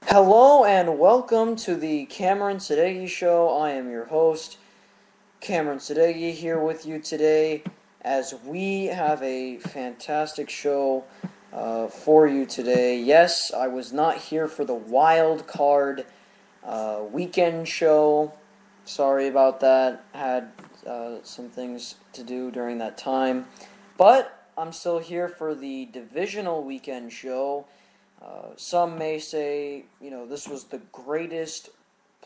Hello and welcome to the Cameron Sadeghi Show. I am your host, Cameron Sadeghi, here with you today as we have a fantastic show for you today. Yes, I was not here for the wild card weekend show. Sorry about that. Had some things to do during that time. But I'm still here for the divisional weekend show. Some may say, this was the greatest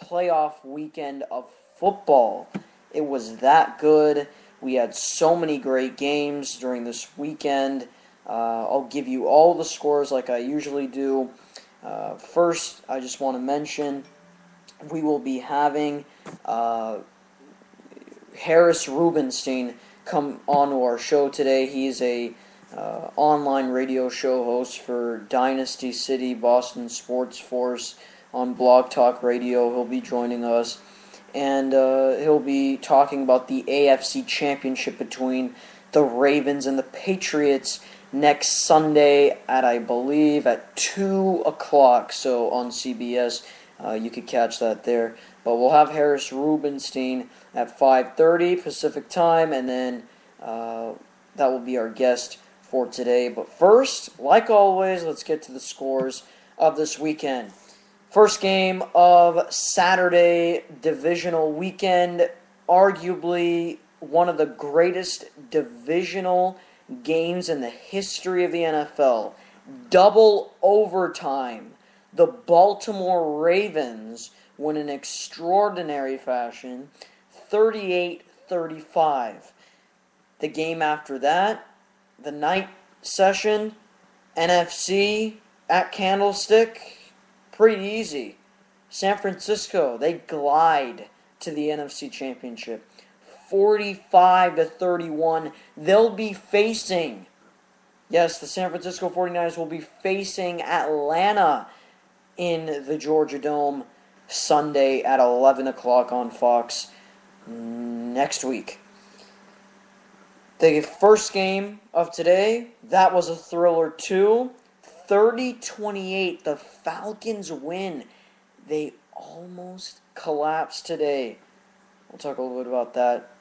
playoff weekend of football. It was that good. We had so many great games during this weekend. I'll give you all the scores like I usually do. First, I just want to mention we will be having Harris Rubenstein come onto our show today. He's a online radio show host for Dynasty City Boston Sports Force on Blog Talk Radio. He'll be joining us, and he'll be talking about the AFC Championship between the Ravens and the Patriots next Sunday I believe, at 2 o'clock, so on CBS. You could catch that there. But we'll have Harris Rubenstein at 5:30 Pacific Time, and then that will be our guest for today. But first, like always, let's get to the scores of this weekend. First game of Saturday divisional weekend, arguably one of the greatest divisional games in the history of the NFL. Double overtime. The Baltimore Ravens win in extraordinary fashion, 38-35. The game after that, the night session, NFC at Candlestick, pretty easy. San Francisco, they glide to the NFC Championship, 45-31. They'll be facing, yes, the San Francisco 49ers will be facing Atlanta in the Georgia Dome Sunday at 11 o'clock on Fox next week. The first game of today, that was a thriller too. 30-28, the Falcons win. They almost collapsed today. We'll talk a little bit about that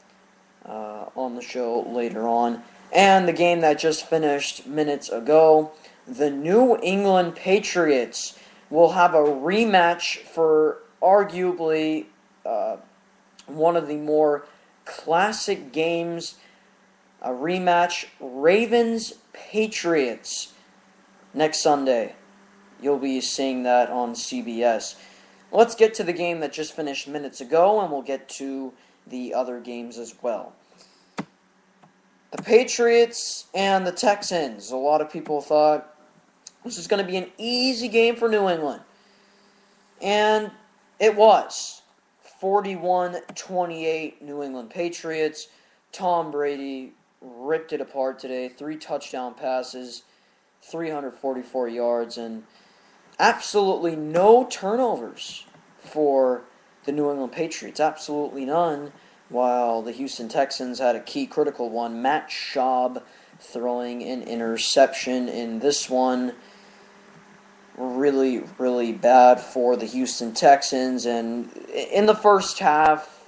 on the show later on. And the game that just finished minutes ago, the New England Patriots will have a rematch for arguably one of the more classic games. A rematch, Ravens-Patriots, next Sunday. You'll be seeing that on CBS. Let's get to the game that just finished minutes ago, and we'll get to the other games as well. The Patriots and the Texans. A lot of people thought this was going to be an easy game for New England. And it was. 41-28 New England Patriots. Tom Brady ripped it apart today. 3 touchdown passes, 344 yards, and absolutely no turnovers for the New England Patriots. Absolutely none. While the Houston Texans had a key critical one. Matt Schaub throwing an interception in this one. Really, really bad for the Houston Texans. And in the first half,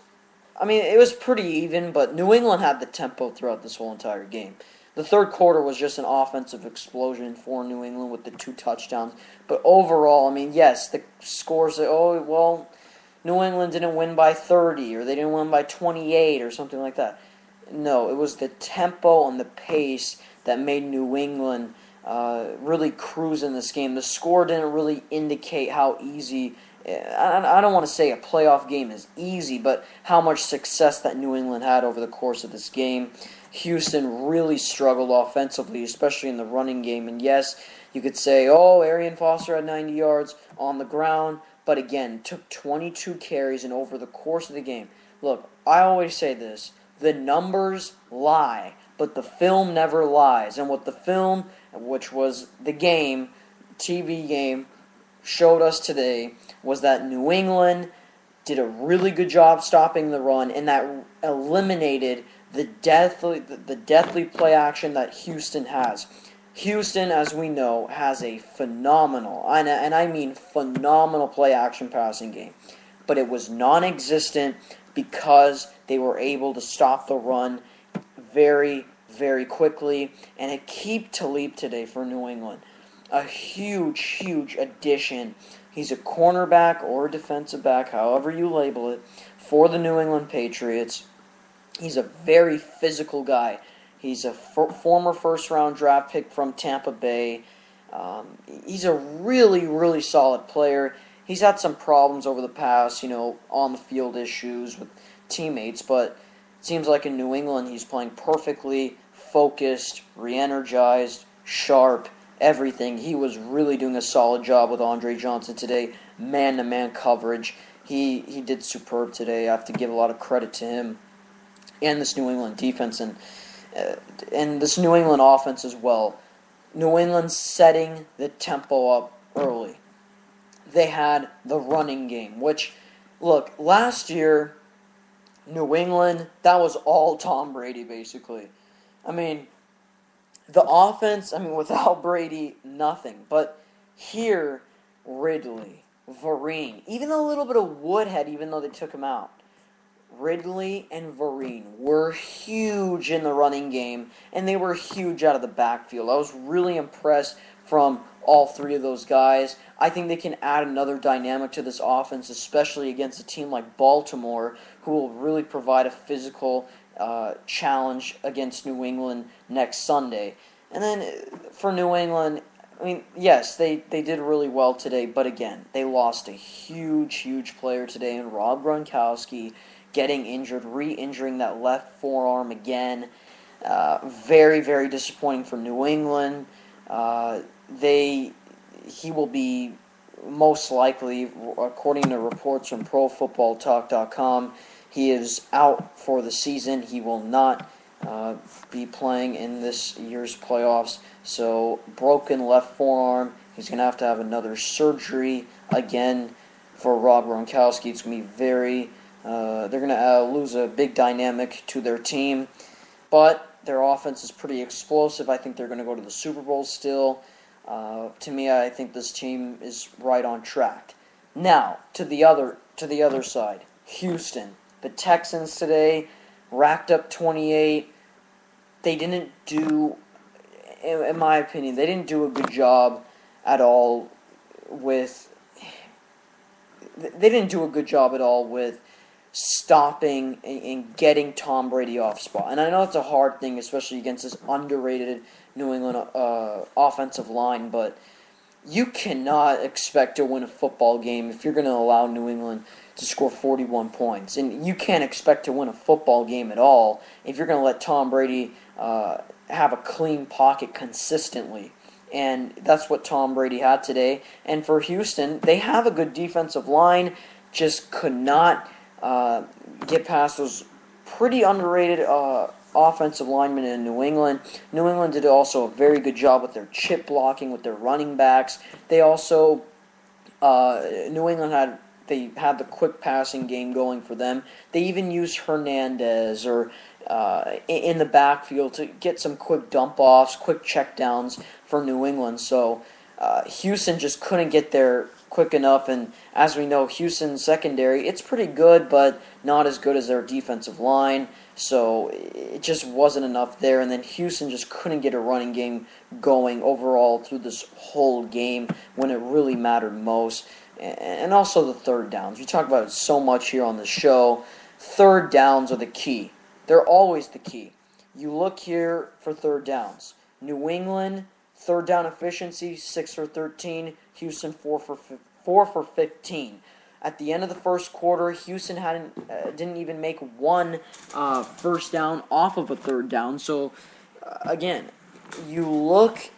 it was pretty even, but New England had the tempo throughout this whole entire game. The third quarter was just an offensive explosion for New England with the 2 touchdowns. But overall, yes, the scores say, New England didn't win by 30, or they didn't win by 28, or something like that. No, it was the tempo and the pace that made New England really cruise in this game. The score didn't really indicate how easy, I don't want to say a playoff game is easy, but how much success that New England had over the course of this game. Houston really struggled offensively, especially in the running game. And yes, you could say, Arian Foster had 90 yards on the ground, but again, took 22 carries and over the course of the game. Look, I always say this, the numbers lie, but the film never lies. And what the film, which was the game, TV game, showed us today was that New England did a really good job stopping the run, and that eliminated the deathly play action that Houston has. Houston, as we know, has a phenomenal, and I mean phenomenal play-action passing game. But it was non-existent because they were able to stop the run very, very quickly. And Aqib Talib today for New England. A huge, huge addition. He's a cornerback or a defensive back, however you label it, for the New England Patriots. He's a very physical guy. He's a former first-round draft pick from Tampa Bay. He's a really, really solid player. He's had some problems over the past, on-the-field issues with teammates, but it seems like in New England he's playing perfectly, focused, re-energized, sharp, everything. He was really doing a solid job with Andre Johnson today, man-to-man coverage. He did superb today. I have to give a lot of credit to him and this New England defense and this New England offense as well. New England setting the tempo up early. They had the running game, which, look, last year, New England, that was all Tom Brady, basically. I mean, the offense, without Brady, nothing. But here, Ridley, Vereen, even a little bit of Woodhead, even though they took him out. Ridley and Vereen were huge in the running game, and they were huge out of the backfield. I was really impressed from all three of those guys. I think they can add another dynamic to this offense, especially against a team like Baltimore, who will really provide a physical challenge against New England next Sunday. And then for New England, yes, they did really well today, but again, they lost a huge, huge player today in Rob Gronkowski, getting injured, re-injuring that left forearm again. Very, very disappointing for New England. He will be most likely, according to reports from ProFootballTalk.com, he is out for the season. He will not be playing in this year's playoffs. So, broken left forearm. He's going to have another surgery again for Rob Gronkowski. It's going to be very... they're going to lose a big dynamic to their team. But their offense is pretty explosive. I think they're going to go to the Super Bowl still. To me, I think this team is right on track. Now, to the other side, Houston. The Texans today racked up 28. They didn't do, in my opinion, they didn't do a good job at all with stopping and getting Tom Brady off spot. And I know it's a hard thing, especially against this underrated New England offensive line, but you cannot expect to win a football game if you're going to allow New England to score 41 points. And you can't expect to win a football game at all if you're going to let Tom Brady have a clean pocket consistently. And that's what Tom Brady had today. And for Houston, they have a good defensive line, just could not get past those pretty underrated offensive linemen in New England. New England did also a very good job with their chip blocking, with their running backs. They also, New England had the quick passing game going for them. They even used Hernandez or in the backfield to get some quick dump-offs, quick check-downs for New England. So Houston just couldn't get there quick enough, and as we know, Houston's secondary, it's pretty good, but not as good as their defensive line, so it just wasn't enough there, and then Houston just couldn't get a running game going overall through this whole game when it really mattered most, and also the third downs. We talk about it so much here on the show. Third downs are the key. They're always the key. You look here for third downs. New England, third down efficiency, 6 for 13. Houston, 4 for 15. At the end of the first quarter, Houston didn't even make one first down off of a third down. So, again, you look,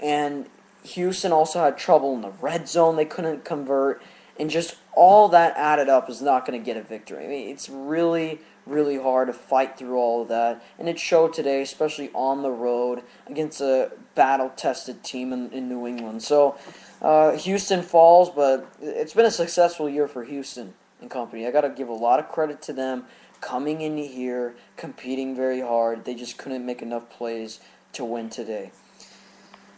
and Houston also had trouble in the red zone. They couldn't convert. And just all that added up is not going to get a victory. It's really, really hard to fight through all of that. And it showed today, especially on the road, against a battle-tested team in New England. So, Houston falls, but it's been a successful year for Houston and company. I got to give a lot of credit to them coming in here, competing very hard. They just couldn't make enough plays to win today.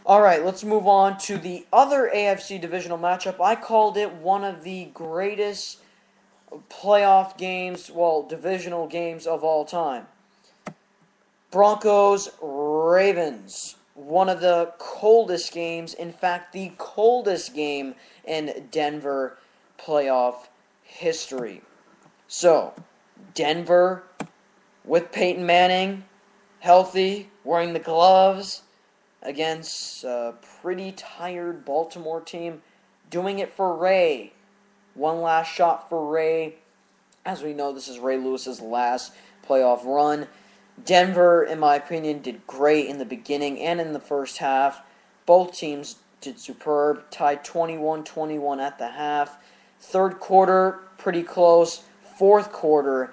All right, let's move on to the other AFC divisional matchup. I called it one of the greatest playoff games, well, divisional games of all time. Broncos, Ravens. One of the coldest games, in fact, the coldest game in Denver playoff history. So, Denver with Peyton Manning, healthy, wearing the gloves, against a pretty tired Baltimore team, doing it for Ray. One last shot for Ray. As we know, this is Ray Lewis's last playoff run. Denver, in my opinion, did great in the beginning and in the first half. Both teams did superb. Tied 21-21 at the half. Third quarter, pretty close. Fourth quarter,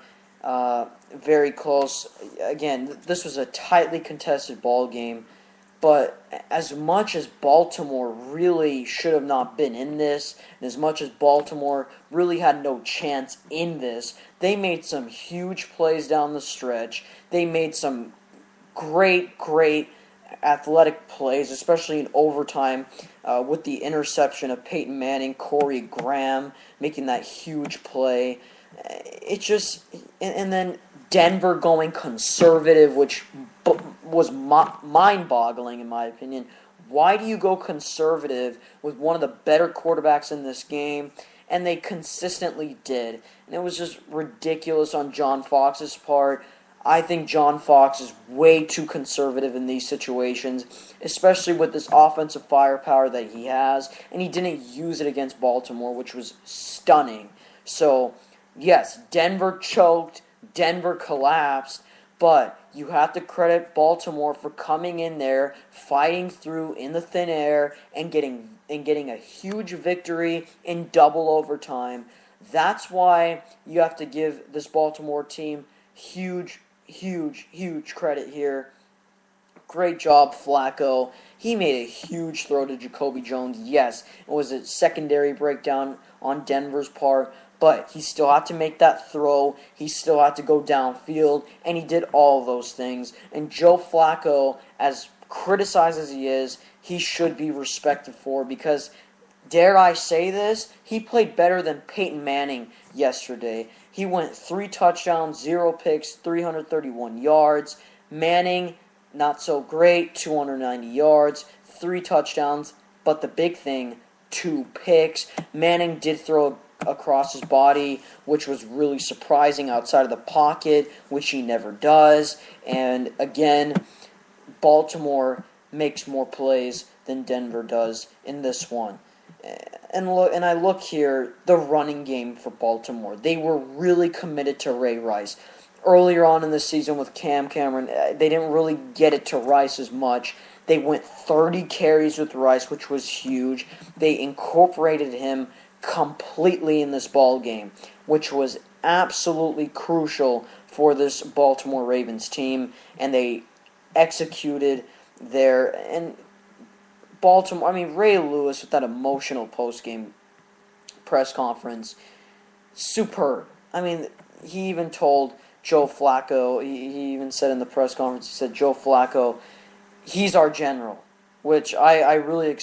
very close. Again, this was a tightly contested ball game. But as much as Baltimore really should have not been in this, and as much as Baltimore really had no chance in this, they made some huge plays down the stretch. They made some great athletic plays, especially in overtime, with the interception of Peyton Manning, Corey Graham making that huge play. It just, and then Denver going conservative, which was mind-boggling in my opinion. Why do you go conservative with one of the better quarterbacks in this game? And they consistently did. And it was just ridiculous on John Fox's part. I think John Fox is way too conservative in these situations, especially with this offensive firepower that he has. And he didn't use it against Baltimore, which was stunning. So, yes, Denver choked. Denver collapsed. But you have to credit Baltimore for coming in there, fighting through in the thin air, and getting a huge victory in double overtime. That's why you have to give this Baltimore team huge credit here. Great job, Flacco. He made a huge throw to Jacoby Jones. Yes, it was a secondary breakdown on Denver's part. But he still had to make that throw. He still had to go downfield. And he did all of those things. And Joe Flacco, as criticized as he is, he should be respected for. Because, dare I say this, he played better than Peyton Manning yesterday. He went 3 touchdowns, 0 picks, 331 yards. Manning, not so great, 290 yards, 3 touchdowns. But the big thing, 2 picks. Manning did throw across his body, which was really surprising outside of the pocket, which he never does. And again, Baltimore makes more plays than Denver does in this one. And I look here, the running game for Baltimore. They were really committed to Ray Rice. Earlier on in the season with Cameron, they didn't really get it to Rice as much. They went 30 carries with Rice, which was huge. They incorporated him completely in this ball game, which was absolutely crucial for this Baltimore Ravens team, and they executed there. And Baltimore, Ray Lewis with that emotional post-game press conference, superb. He even told Joe Flacco, he even said in the press conference, he said, Joe Flacco, he's our general, which I really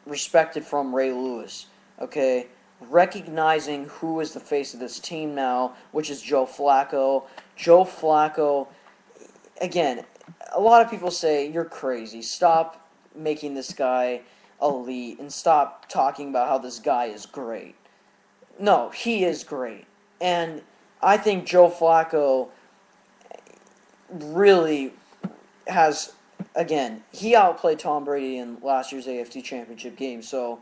respected from Ray Lewis. Okay, recognizing who is the face of this team now, which is Joe Flacco. Joe Flacco, again, a lot of people say, you're crazy. Stop making this guy elite and stop talking about how this guy is great. No, he is great. And I think Joe Flacco really has, again, he outplayed Tom Brady in last year's AFC Championship game, so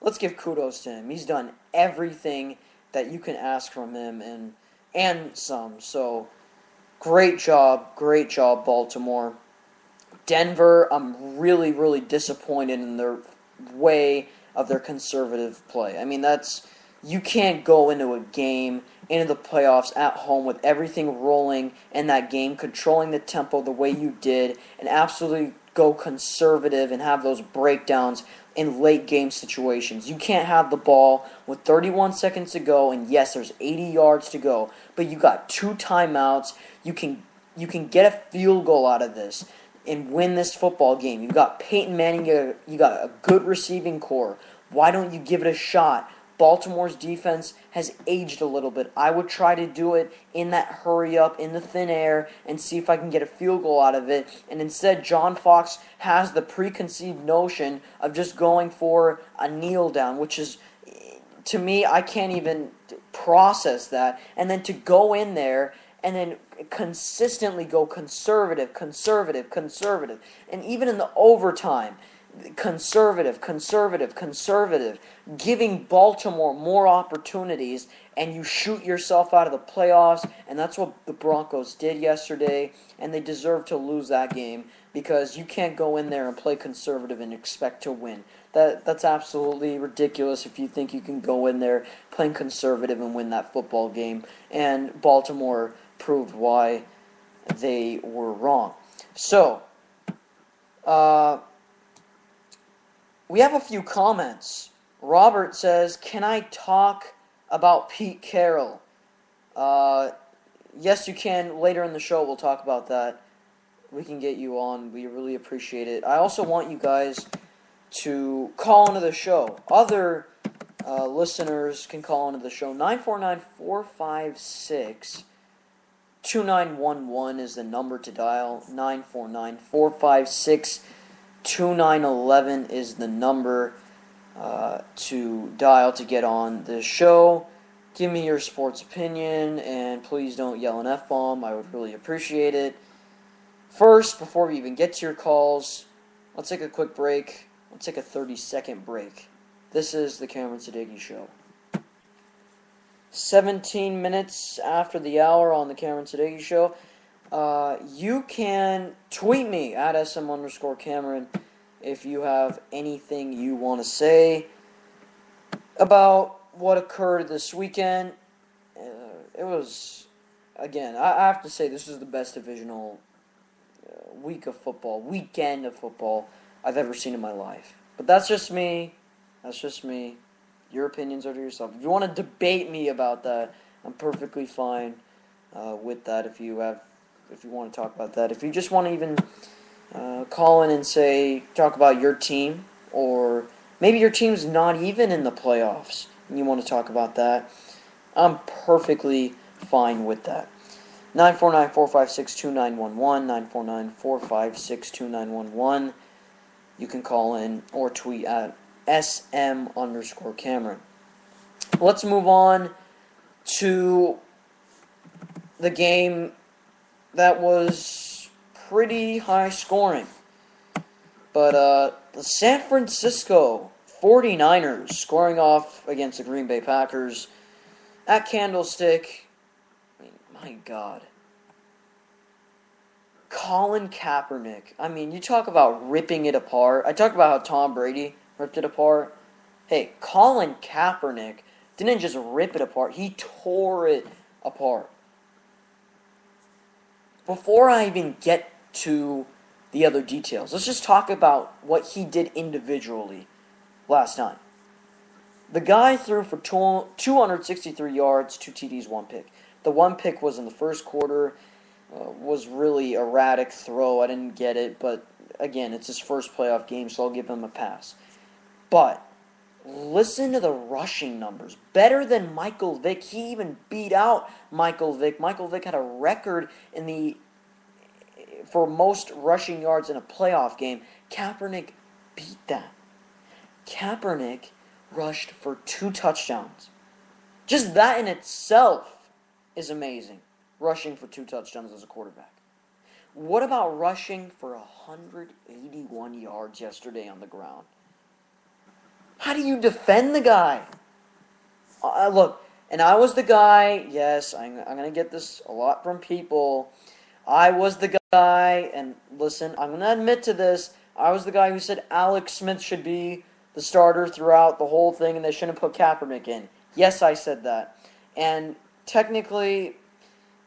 let's give kudos to him. He's done everything that you can ask from him and some. So, great job, Baltimore. Denver, I'm really disappointed in their way of their conservative play. You can't go into a game, into the playoffs at home with everything rolling in that game, controlling the tempo the way you did, and absolutely go conservative and have those breakdowns in late game situations. You can't have the ball with 31 seconds to go, and yes, there's 80 yards to go, but you got 2 timeouts. You can get a field goal out of this. and win this football game. You got Peyton Manning, you got a good receiving core. Why don't you give it a shot? Baltimore's defense has aged a little bit. I would try to do it in that hurry up, in the thin air, and see if I can get a field goal out of it. And instead, John Fox has the preconceived notion of just going for a kneel down, which is, to me, I can't even process that. And then to go in there and then consistently go conservative. And even in the overtime, conservative, giving Baltimore more opportunities, and you shoot yourself out of the playoffs, and that's what the Broncos did yesterday, and they deserve to lose that game because you can't go in there and play conservative and expect to win. That's absolutely ridiculous if you think you can go in there playing conservative and win that football game, and Baltimore proved why they were wrong. So, we have a few comments. Robert says, "Can I talk about Pete Carroll?" Yes, you can. Later in the show, we'll talk about that. We can get you on. We really appreciate it. I also want you guys to call into the show. Other listeners can call into the show. 949-456-2911 is the number to dial. 949-456-2911 is the number to dial to get on the show. Give me your sports opinion, and please don't yell an F-bomb. I would really appreciate it. First, before we even get to your calls, let's take a quick break. Let's take a 30-second break. This is the Cameron Sadeghi Show. 17 minutes after the hour on the Cameron Sadeghi Show. You can tweet me at SM_Cameron if you have anything you want to say about what occurred this weekend. It was, again, I have to say this is the best divisional weekend of football I've ever seen in my life. But that's just me. Your opinions are to yourself. If you want to debate me about that, I'm perfectly fine with that. If you want to talk about that, if you just want to even call in and talk about your team, or maybe your team's not even in the playoffs and you want to talk about that, I'm perfectly fine with that. 949-456-2911, 949-456-2911. You can call in or tweet at SM_Cameron. Let's move on to the game that was pretty high scoring. But the San Francisco 49ers scoring off against the Green Bay Packers at Candlestick. I mean, my God. Colin Kaepernick. I mean, you talk about ripping it apart. I talked about how Tom Brady ripped it apart. Hey, Colin Kaepernick didn't just rip it apart. He tore it apart. Before I even get to the other details, let's just talk about what he did individually last night. The guy threw for 263 yards, 2 TDs, 1 pick. The 1 pick was in the first quarter. Was really erratic throw. I didn't get it, but again, it's his first playoff game, so I'll give him a pass. But listen to the rushing numbers. Better than Michael Vick. He even beat out Michael Vick. Michael Vick had a record for most rushing yards in a playoff game. Kaepernick beat that. Kaepernick rushed for 2 touchdowns. Just that in itself is amazing. Rushing for 2 touchdowns as a quarterback. What about rushing for 181 yards yesterday on the ground? How do you defend the guy? Look, and I was the guy, yes, I'm going to get this a lot from people. I was the guy, and listen, I'm going to admit to this, I was the guy who said Alex Smith should be the starter throughout the whole thing and they shouldn't put Kaepernick in. Yes, I said that. And technically,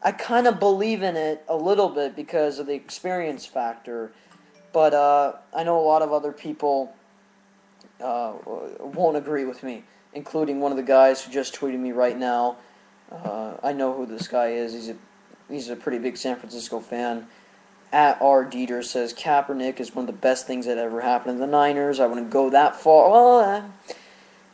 I kind of believe in it a little bit because of the experience factor, but I know a lot of other people won't agree with me, including one of the guys who just tweeted me right now. I know who this guy is. He's a pretty big San Francisco fan. at R. Dieter says Kaepernick is one of the best things that ever happened to the Niners. I wouldn't go that far. Well,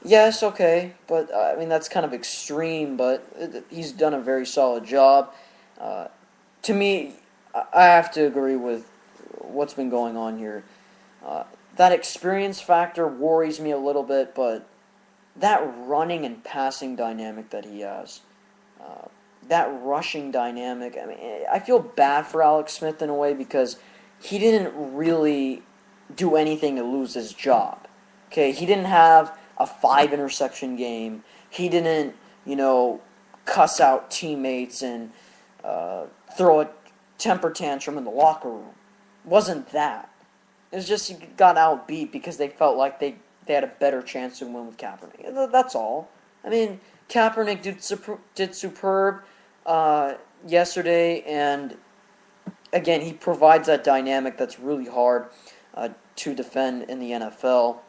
yes, okay, but I mean that's kind of extreme. But he's done a very solid job. To me, I have to agree with what's been going on here. That experience factor worries me a little bit, but that running and passing dynamic that he has, that rushing dynamic, I mean, I feel bad for Alex Smith in a way because he didn't really do anything to lose his job. Okay, he didn't have a 5-interception game. He didn't, cuss out teammates and throw a temper tantrum in the locker room. It wasn't that. It was just he got outbeat because they felt like they had a better chance to win with Kaepernick. That's all. I mean, Kaepernick did superb yesterday, and again, he provides that dynamic that's really hard to defend in the NFL.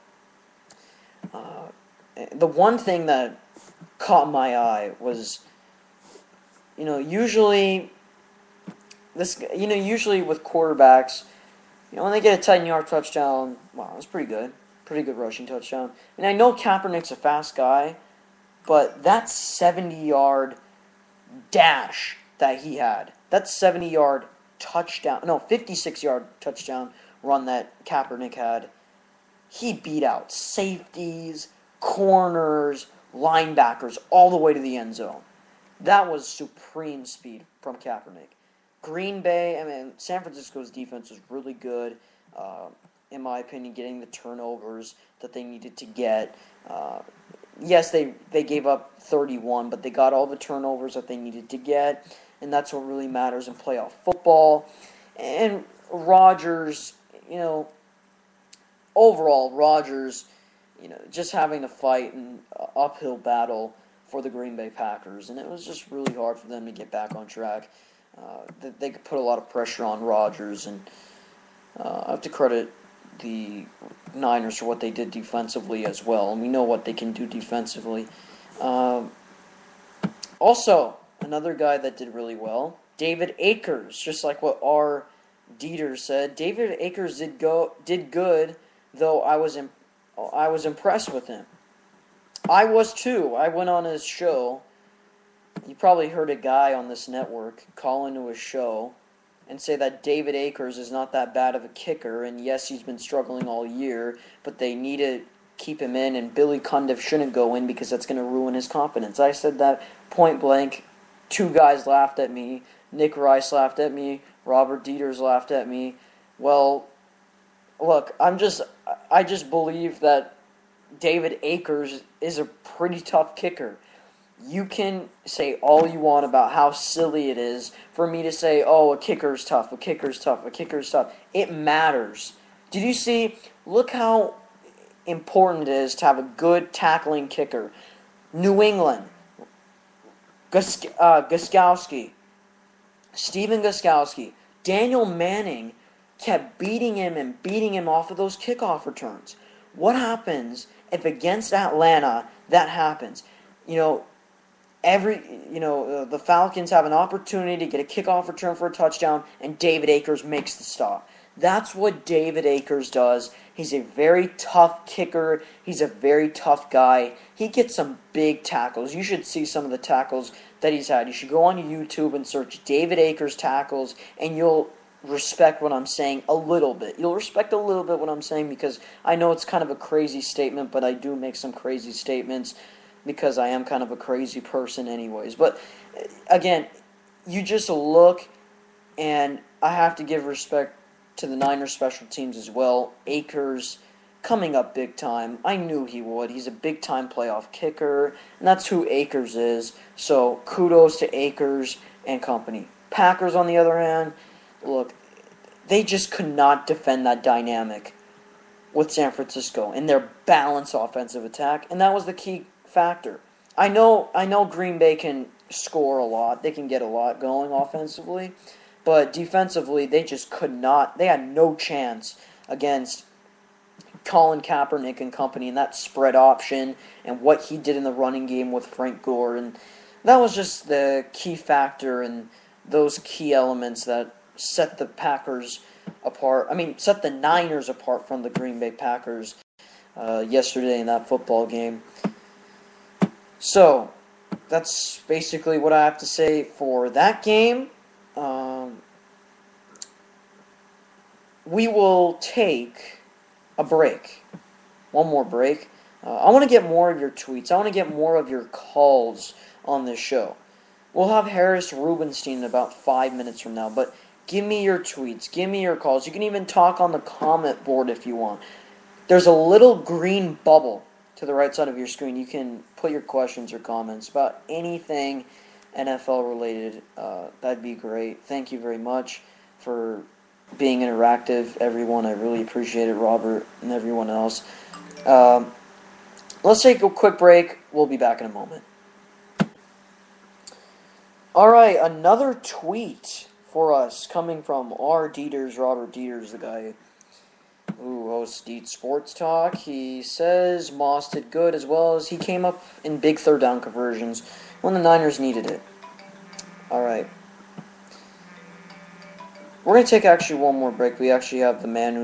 The one thing that caught my eye was, usually with quarterbacks, when they get a 10-yard touchdown, wow, that's pretty good. Pretty good rushing touchdown. And I know Kaepernick's a fast guy, but that 70-yard dash that he had, that 70-yard touchdown, 56-yard touchdown run that Kaepernick had, he beat out safeties, corners, linebackers, all the way to the end zone. That was supreme speed from Kaepernick. Green Bay, San Francisco's defense was really good, in my opinion, getting the turnovers that they needed to get. Yes, they gave up 31, but they got all the turnovers that they needed to get, and that's what really matters in playoff football. And Rodgers, overall, Rodgers, just having to fight an uphill battle for the Green Bay Packers, and it was just really hard for them to get back on track. They could put a lot of pressure on Rodgers, and I have to credit the Niners for what they did defensively as well, and we know what they can do defensively. Also, another guy that did really well, David Akers, just like what R. Dieter said. David Akers did good, though I was impressed with him. I was too. I went on his show. You probably heard a guy on this network call into his show and say that David Akers is not that bad of a kicker, and yes, he's been struggling all year, but they need to keep him in, and Billy Cundiff shouldn't go in because that's going to ruin his confidence. I said that point blank. Two guys laughed at me. Nick Rice laughed at me. Robert Dieters laughed at me. Well, look, I just believe that David Akers is a pretty tough kicker. You can say all you want about how silly it is for me to say, oh, a kicker's tough, a kicker's tough, a kicker's tough. It matters. Did you see? Look how important it is to have a good tackling kicker. New England, Gostkowski, Steven Gostkowski, Daniel Manning kept beating him off of those kickoff returns. What happens if against Atlanta that happens? The Falcons have an opportunity to get a kickoff return for a touchdown, and David Akers makes the stop. That's what David Akers does. He's a very tough kicker. He's a very tough guy. He gets some big tackles. You should see some of the tackles that he's had. You should go on YouTube and search David Akers tackles, and you'll respect what I'm saying a little bit. You'll respect a little bit what I'm saying because I know it's kind of a crazy statement, but I do make some crazy statements because I am kind of a crazy person anyways. But, again, you just look, and I have to give respect to the Niners special teams as well. Akers coming up big time. I knew he would. He's a big-time playoff kicker, and that's who Akers is. So, kudos to Akers and company. Packers, on the other hand, look, they just could not defend that dynamic with San Francisco in their balanced offensive attack, and that was the key factor. I know Green Bay can score a lot. They can get a lot going offensively, but defensively they just could not. They had no chance against Colin Kaepernick and company and that spread option and what he did in the running game with Frank Gore, and that was just the key factor and those key elements that set the Packers apart. I mean, set the Niners apart from the Green Bay Packers yesterday in that football game. So, that's basically what I have to say for that game. We will take a break. One more break. I want to get more of your tweets. I want to get more of your calls on this show. We'll have Harris Rubenstein in about 5 minutes from now, but give me your tweets. Give me your calls. You can even talk on the comment board if you want. There's a little green bubble to the right side of your screen. You can put your questions or comments about anything NFL related. That'd be great. Thank you very much for being interactive, everyone. I really appreciate it, Robert and everyone else. Let's take a quick break. We'll be back in a moment. All right, another tweet for us coming from R. Dieters, Robert Dieters, the guy who hosts Deet Sports Talk. He says Moss did good, as well as he came up in big third down conversions when the Niners needed it. All right. We're going to take actually one more break. We actually have the man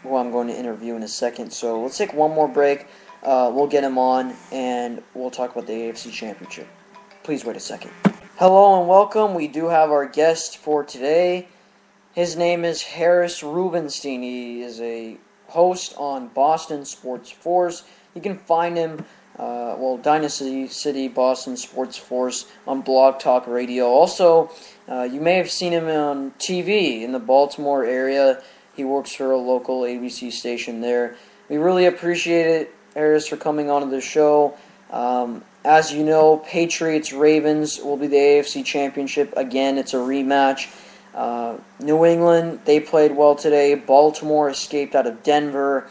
who I'm going to interview in a second. So let's take one more break. We'll get him on, and we'll talk about the AFC Championship. Please wait a second. Hello and welcome. We do have our guest for today. His name is Harris Rubenstein. He is a host on Boston Sports Force. You can find him, Dynasty City Boston Sports Force on Blog Talk Radio. Also, you may have seen him on TV in the Baltimore area. He works for a local ABC station there. We really appreciate it, Harris, for coming on to the show. As you know, Patriots-Ravens will be the AFC Championship. Again, it's a rematch. New England, they played well today. Baltimore escaped out of Denver.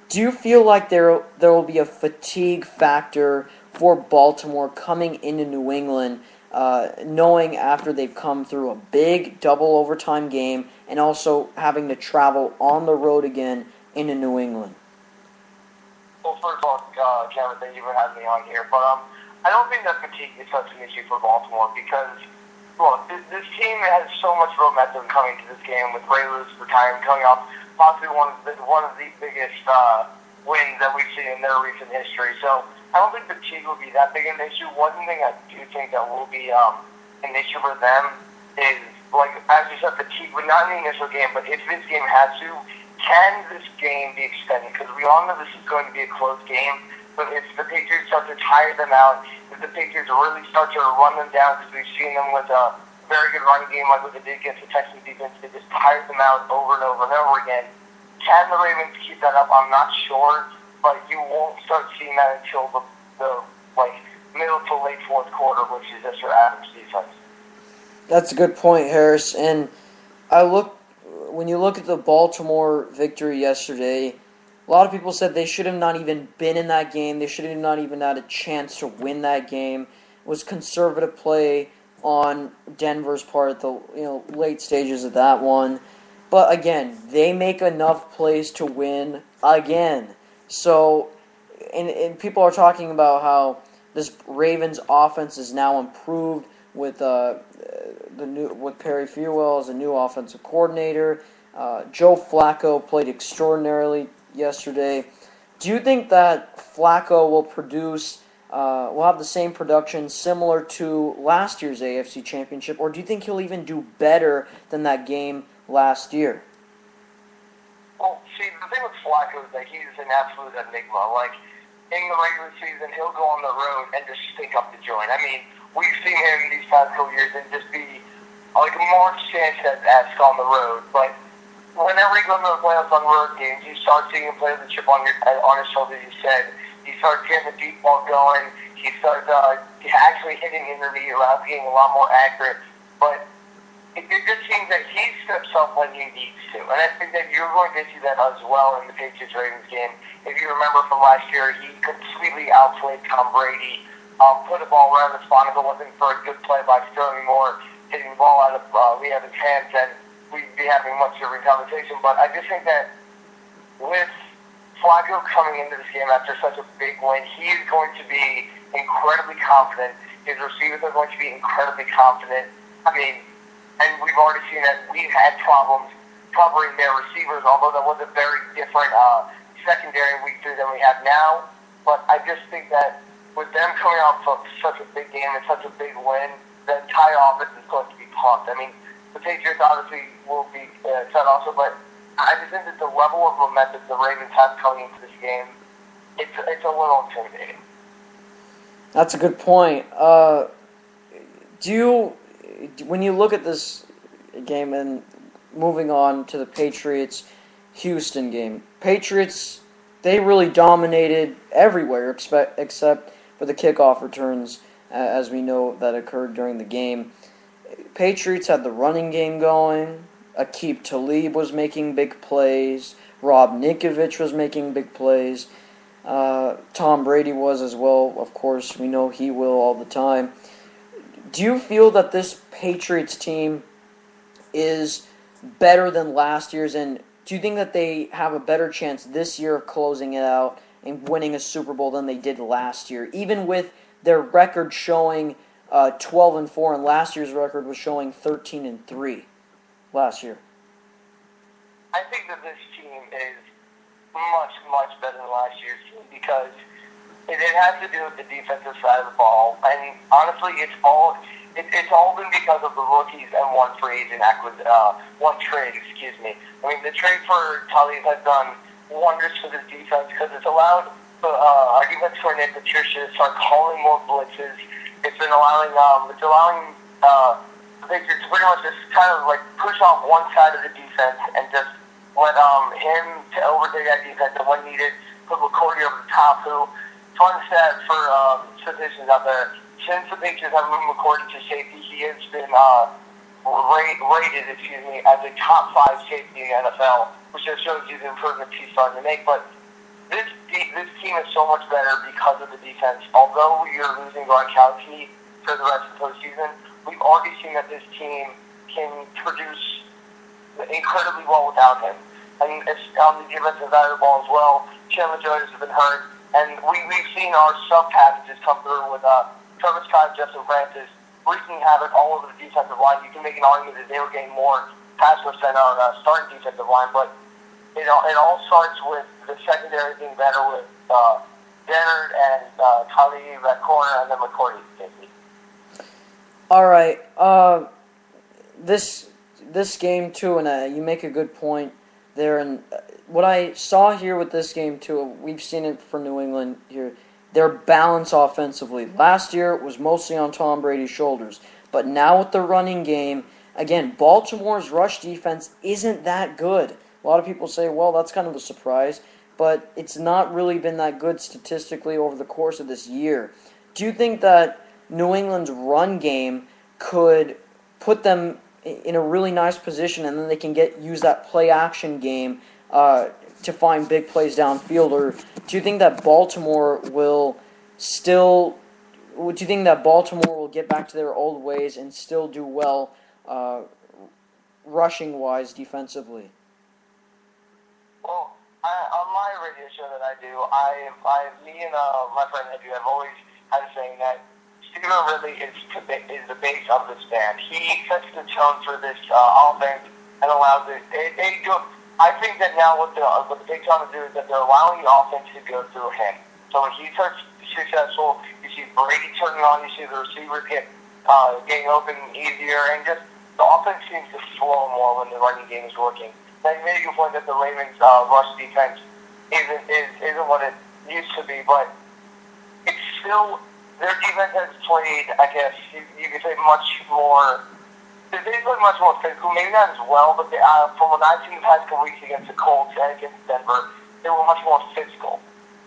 Do you feel like there will be a fatigue factor for Baltimore coming into New England, knowing after they've come through a big double overtime game and also having to travel on the road again into New England? Well, first of all, Cameron, thank you for having me on here. But I don't think that fatigue is such an issue for Baltimore because, look, this team has so much momentum coming to this game with Ray Lewis retiring, coming off possibly one of the biggest wins that we've seen in their recent history. So I don't think fatigue will be that big an issue. One thing I do think that will be an issue for them is, like, as you said, fatigue, but not in the initial game, but if this game has to, can this game be extended? Because we all know this is going to be a close game, but if the Patriots start to tire them out, if the Patriots really start to run them down, because we've seen them with a very good running game like what they did against the Texans defense, they just tired them out over and over and over again. Can the Ravens keep that up? I'm not sure, but you won't start seeing that until the middle to late fourth quarter, which is just your average defense. That's a good point, Harris. And when you look at the Baltimore victory yesterday, a lot of people said they should have not even been in that game. They should have not even had a chance to win that game. It was conservative play on Denver's part at the late stages of that one. But again, they make enough plays to win again. So, and people are talking about how this Ravens offense is now improved with Perry Fewell as a new offensive coordinator. Joe Flacco played extraordinarily yesterday. Do you think that Flacco will have the same production similar to last year's AFC Championship, or do you think he'll even do better than that game last year? Well, see, the thing with Flacco is that he's an absolute enigma. Like, in the regular season, he'll go on the road and just stink up the joint. I mean, we've seen him these past couple years and just be like Mark Sanchez-esque on the road. But whenever he goes to the playoffs on road games, you start seeing him play with the chip on his shoulder, you said. He starts getting the deep ball going. He starts actually hitting intermediate routes, getting a lot more accurate. But it just seems that he steps up when he needs to. And I think that you're going to see that as well in the Patriots-Ravens game. If you remember from last year, he completely outplayed Tom Brady, put the ball around the spot. If it wasn't for a good play by Sterling Moore, hitting the ball out of Le'Veon's hands, then we'd be having much different conversation. But I just think that with Flacco coming into this game after such a big win, he is going to be incredibly confident. His receivers are going to be incredibly confident. I mean, and we've already seen that we've had problems covering their receivers, although that was a very different secondary in week 3 than we have now. But I just think that with them coming off of such a big game and such a big win, the entire offense is going to be pumped. I mean, the Patriots obviously will be set also, but I just think that the level of momentum the Ravens have coming into this game, it's a little intimidating. That's a good point. When you look at this game and moving on to the Patriots-Houston game, Patriots, they really dominated everywhere except for the kickoff returns, as we know that occurred during the game. Patriots had the running game going. Aqib Talib was making big plays. Rob Ninkovich was making big plays. Tom Brady was as well. Of course, we know he will all the time. Do you feel that this Patriots team is better than last year's, and do you think that they have a better chance this year of closing it out and winning a Super Bowl than they did last year, even with their record showing 12-4, and last year's record was showing 13-3 last year? I think that this team is much, much better than last year's team because it has to do with the defensive side of the ball. And honestly, it's all been because of the rookies and one trade. I mean, the trade for Talib has done wonders for this defense because it's allowed our defense coordinator Patricia to start calling more blitzes. It's been allowing the Patriots to pretty much just kind of like push off one side of the defense and just let him to overtake that defense, and when needed, put McCourty over the top. Who, fun stat for statistics out there, since the Patriots have moved McCourty to safety, he has been rated as a top 5 safety in the NFL, which just shows you the improvements he's starting to make. But this team is so much better because of the defense. Although you're losing Gronkowski for the rest of the postseason, we've already seen that this team can produce incredibly well without him. And it's on the defensive side of the ball as well. Chandler Jones has been hurt, and we've seen our sub packages come through with Trevor Scott, Justin Francis, wreaking havoc all over the defensive line. You can make an argument that they were getting more pass rush than our starting defensive line, but it all starts with the secondary being better with Dennard and Talib at corner, and then McCourty. All right. This game too, and you make a good point there. And what I saw here with this game too, we've seen it for New England here. Their balance offensively. Last year it was mostly on Tom Brady's shoulders, but now with the running game, again, Baltimore's rush defense isn't that good. A lot of people say, well, that's kind of a surprise, but it's not really been that good statistically over the course of this year. Do you think that New England's run game could put them in a really nice position, and then they can use that play-action game to find big plays downfield? Or do you think that Baltimore will get back to their old ways and still do well rushing-wise defensively? Well, on my radio show that I do, me and my friend Andrew have always had a saying that Stephen Ridley is the base of this band. He sets the tone for this offense and allows it. I think that now what the Big Tom is doing is that they're allowing the offense to go through him. So when he starts successful, you see Brady turning on, you see the receivers getting open easier, and just the offense seems to flow more when the running game is working. Now, you made a good point that the Ravens' rush defense isn't what it used to be, but it's still. Their defense has played, I guess, you could say much more. They played much more physical, maybe not as well, but from what I've seen the past couple weeks against the Colts and against Denver, they were much more physical.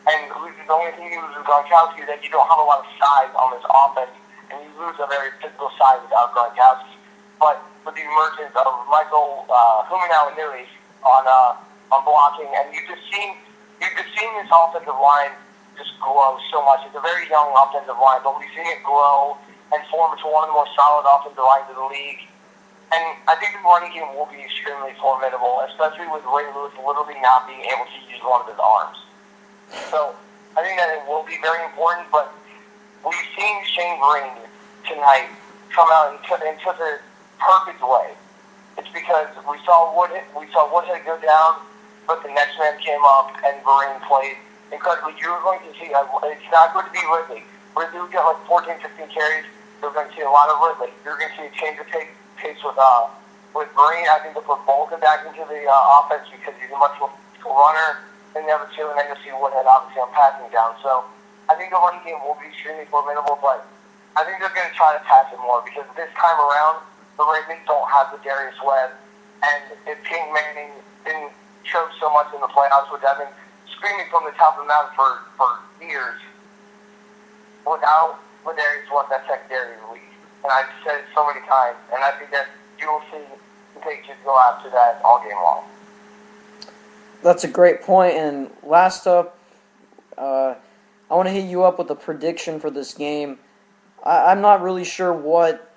And the only thing you lose with Gronkowski is that you don't have a lot of size on this offense, and you lose a very physical side without Gronkowski. But with the emergence of Michael Huminau-Inui on blocking, and you've just seen this offensive line just grow so much. It's a very young offensive line, but we've seen it grow and form into one of the more solid offensive lines of the league. And I think the running game will be extremely formidable, especially with Ray Lewis literally not being able to use one of his arms. So I think that it will be very important, but we've seen Shane Green tonight come out and took a perfect way. It's because we saw Woodhead go down, but the next man came up and Vereen played incredibly. You're going to see, it's not going to be Ridley. Ridley will get like 14, 15 carries. You're going to see a lot of Ridley. You're going to see a change of pace with Vereen. I think they'll put Bolton back into the offense because he's a much more runner than the other two, and then you'll see Woodhead obviously on passing down. So I think the running game will be extremely formidable, but I think they're going to try to pass it more because this time around, the Ravens don't have the Darius Webb, and if Peyton Manning didn't choke so much in the playoffs, which I've been screaming from the top of the mountain for years, without Darius Webb, that secondary is weak. And I've said it so many times, and I think that you will see the Patriots go after that all game long. That's a great point. And last up, I want to hit you up with a prediction for this game. I'm not really sure what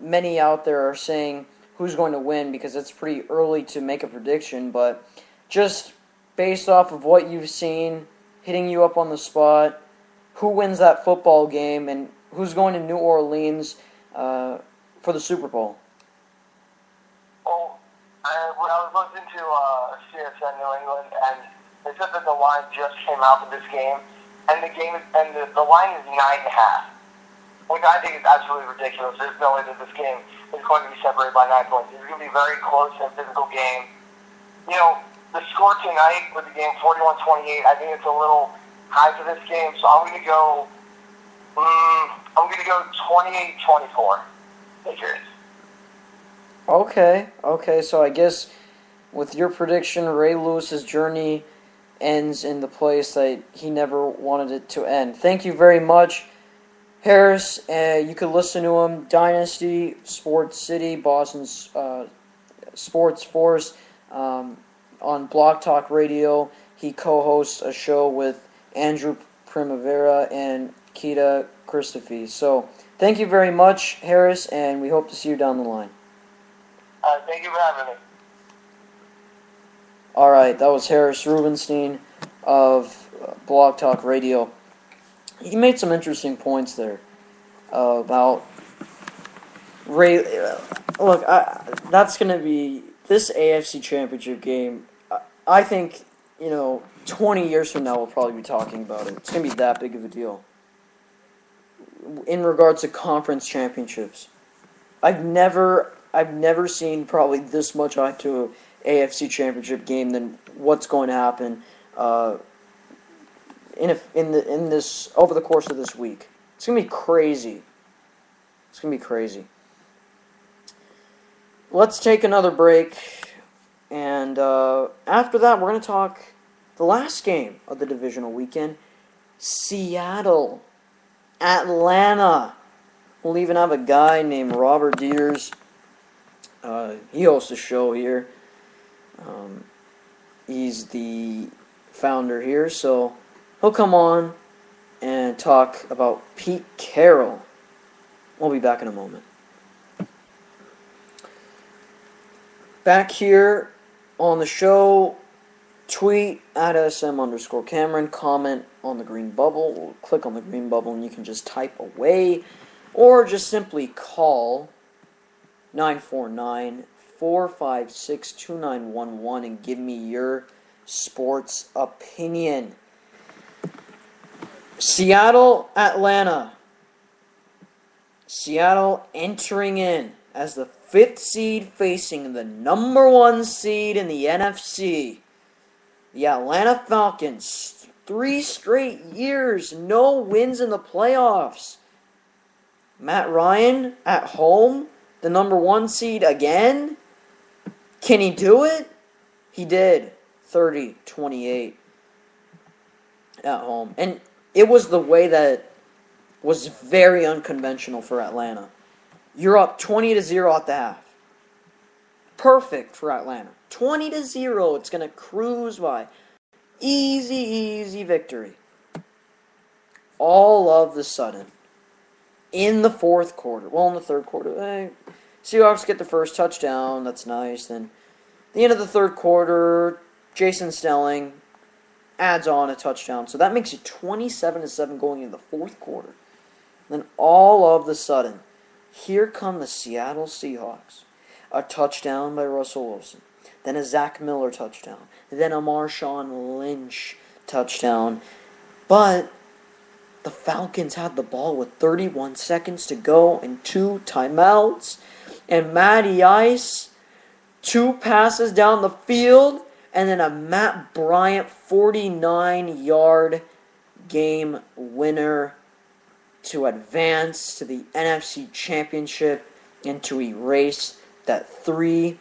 many out there are saying who's going to win because it's pretty early to make a prediction, but just based off of what you've seen, hitting you up on the spot, who wins that football game and who's going to New Orleans for the Super Bowl? Well, when I was listening to CSN New England, and they said that the line just came out for this game, and the line is 9.5. Which I think is absolutely ridiculous. There's no way that this game is going to be separated by 9 points. It's going to be a very close and physical game. You know, the score tonight with the game 41-28, I think it's a little high for this game, so I'm going to go 28-24. Patriots. Okay, so I guess with your prediction, Ray Lewis's journey ends in the place that he never wanted it to end. Thank you very much, Harris. You could listen to him, Dynasty, Sports City, Boston's Sports Force, on Blog Talk Radio. He co-hosts a show with Andrew Primavera and Kita Christophe. So thank you very much, Harris, and we hope to see you down the line. Thank you for having me. All right, that was Harris Rubenstein of Blog Talk Radio. He made some interesting points there about Ray. Look, that's going to be this AFC Championship game. I think 20 years from now we'll probably be talking about it. It's going to be that big of a deal in regards to conference championships. I've never seen probably this much hype to an AFC Championship game than what's going to happen in this over the course of this week. It's gonna be crazy. It's gonna be crazy. Let's take another break, and after that, we're gonna talk the last game of the divisional weekend: Seattle, Atlanta. We'll even have a guy named Robert Dieters. He hosts a show here. He's the founder here, so he'll come on and talk about Pete Carroll. We'll be back in a moment. Back here on the show, tweet at SM_Cameron, comment on the green bubble, click on the green bubble and you can just type away, or just simply call 949-456-2911 and give me your sports opinion. Seattle, Atlanta. Seattle entering in as the 5th seed facing the number 1 seed in the NFC. The Atlanta Falcons, 3 straight years, no wins in the playoffs. Matt Ryan at home, the number 1 seed again? Can he do it? He did. 30-28 at home. And it was the way that was very unconventional for Atlanta. You're up 20-0 at the half. Perfect for Atlanta. 20-0. It's going to cruise by. Easy victory. All of the sudden, in the 4th quarter, well, in the 3rd quarter, Seahawks get the first touchdown. That's nice. Then, at the end of the 3rd quarter, Jason Snelling adds on a touchdown. So that makes it 27-7 going into the 4th quarter. Then all of the sudden, here come the Seattle Seahawks a touchdown by Russell Wilson, then a Zach Miller touchdown, then a Marshawn Lynch touchdown. But the Falcons had the ball with 31 seconds to go and 2 timeouts. And Matty Ice, 2 passes down the field, and then a Matt Bryant 49-yard game winner to advance to the NFC Championship and to erase that 3-year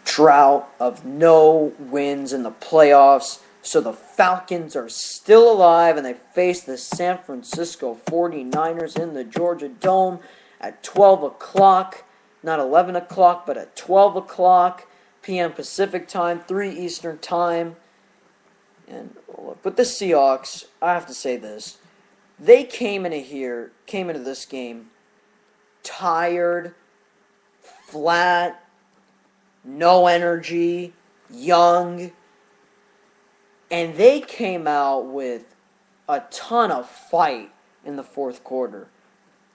drought of no wins in the playoffs. So the Falcons are still alive, and they face the San Francisco 49ers in the Georgia Dome at 12 o'clock. Not 11 o'clock, but at 12 o'clock p.m. Pacific time, 3 Eastern time. And look, with the Seahawks, I have to say this. They came into this game tired, flat, no energy, young, and they came out with a ton of fight in the fourth quarter.